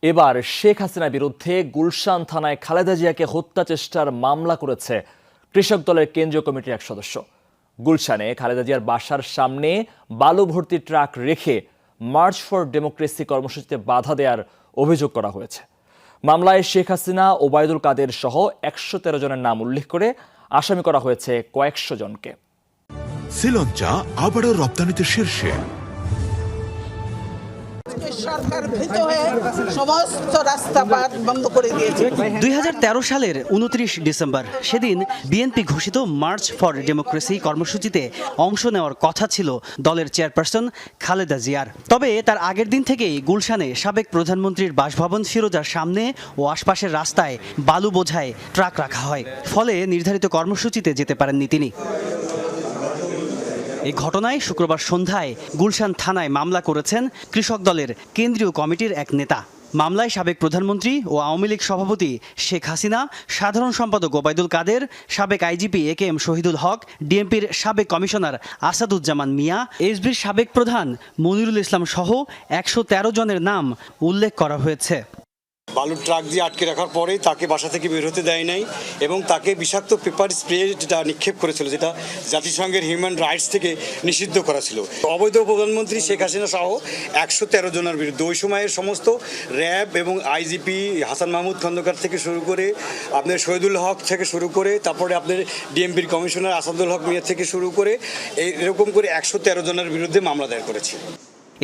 এবার শেখ হাসিনার বিরুদ্ধে গুলশান থানায় খালেদা জিয়াকে হত্যা চেষ্টার মামলা করেছে কৃষক দলের কেন্দ্রীয় কমিটির এক সদস্য। গুলশানে খালেদা জিয়ার বাসার সামনে বালু ভর্তি ট্রাক রেখে মার্চ ফর ডেমোক্রেসি কর্মসূচিতে বাধা দেওয়ার অভিযোগ করা হয়েছে। মামলায় শেখ হাসিনা, ওবায়দুল কাদের সহ ১১৩ জনের নাম উল্লেখ করে আসামি করা হয়েছে কয়েকশো জনকে। শ্রীলঙ্কা আবারও রপ্তানিতে শীর্ষে। সরকার ভীত হয়ে সমস্ত রাস্তাঘাট বন্ধ করে দিয়েছে। ২০১৩ সালের ২৯ ডিসেম্বর সেদিন বিএনপি ঘোষিত মার্চ ফর ডেমোক্রেসি কর্মসূচিতে অংশ নেওয়ার কথা ছিল দলের চেয়ারপারসন খালেদা জিয়ার। তবে তার আগের দিন থেকেই গুলশানে সাবেক প্রধানমন্ত্রীর বাসভবন ফিরোজার সামনে ও আশপাশের রাস্তায় বালু বোঝাই ট্রাক রাখা হয়, ফলে নির্ধারিত কর্মসূচিতে যেতে পারেননি তিনি। এই ঘটনায় শুক্রবার সন্ধ্যায় গুলশান থানায় মামলা করেছেন কৃষক দলের কেন্দ্রীয় কমিটির এক নেতা। মামলায় সাবেক প্রধানমন্ত্রী ও আওয়ামী লীগ সভাপতি শেখ হাসিনা, সাধারণ সম্পাদক ওবায়দুল কাদের, সাবেক আইজিপি AKM শহীদুল হক, ডিএমপির সাবেক কমিশনার আসাদুজ্জামান মিয়া, এসবির সাবেক প্রধান মনিরুল ইসলাম সহ ১১৩ জনের নাম উল্লেখ করা হয়েছে। বালুর ট্রাক দিয়ে আটকে রাখার পরে তাকে বাসা থেকে বের হতে দেয় নাই এবং তাকে বিষাক্ত পেপার স্প্রে যেটা নিক্ষেপ করেছিল, যেটা জাতিসংঘের হিউম্যান রাইটস থেকে নিষিদ্ধ করা ছিল। অবৈধ প্রধানমন্ত্রী শেখ হাসিনা সহ ১১৩ জনের বিরুদ্ধে ওই সময়ের সমস্ত র্যাব এবং আইজিপি হাসান মাহমুদ খন্দকার থেকে শুরু করে আপনার শহীদুল হক থেকে শুরু করে তারপরে আপনার ডিএমপির কমিশনার আসাদুল হক মিয়া থেকে শুরু করে এরকম করে ১১৩ জনের বিরুদ্ধে মামলা দায়ের করেছি।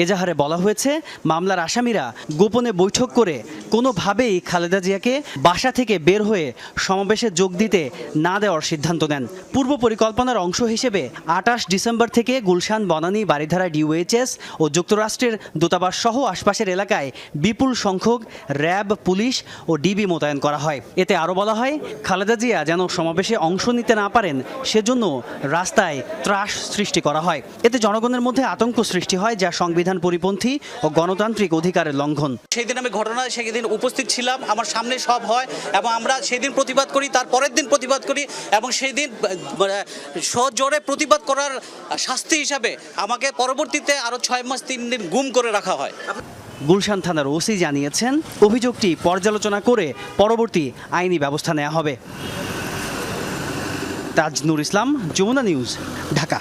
এজাহারে বলা হয়েছে, মামলার আসামিরা গোপনে বৈঠক করে কোনোভাবেই খালেদা জিয়াকে বাসা থেকে বের হয়ে সমাবেশে যোগ দিতে না দেওয়ার সিদ্ধান্ত নেন। পূর্ব পরিকল্পনার অংশ হিসেবে ২৮ ডিসেম্বর থেকে গুলশান, বনানী, বারিধারা DOHS ও যুক্তরাষ্ট্রের দূতাবাস সহ আশপাশের এলাকায় বিপুল সংখ্যক র্যাব, পুলিশ ও ডিবি মোতায়েন করা হয়। এতে আরও বলা হয়, খালেদা জিয়া যেন সমাবেশে অংশ নিতে না পারেন সেজন্য রাস্তায় ত্রাস সৃষ্টি করা হয়। এতে জনগণের মধ্যে আতঙ্ক সৃষ্টি হয়, যা সংবিধান পরিপন্থী ও গণতান্ত্রিক অধিকারের লঙ্ঘন। সেদিন আমি সেদিন উপস্থিত ছিলাম, আমার সামনে সব হয় এবং আমরা সেদিন প্রতিবাদ করি, তার পরের দিন প্রতিবাদ করি এবং সেই দিন সজোরে প্রতিবাদ করার শাস্তি হিসাবে আমাকে পরবর্তীতে আরও ৬ মাস ৩ দিন গুম করে রাখা হয়। গুলশান থানার ওসি জানিয়েছেন, অভিযোগটি পর্যালোচনা করে পরবর্তী আইনি ব্যবস্থা নেওয়া হবে। তাজনুর ইসলাম, যমুনা নিউজ, ঢাকা।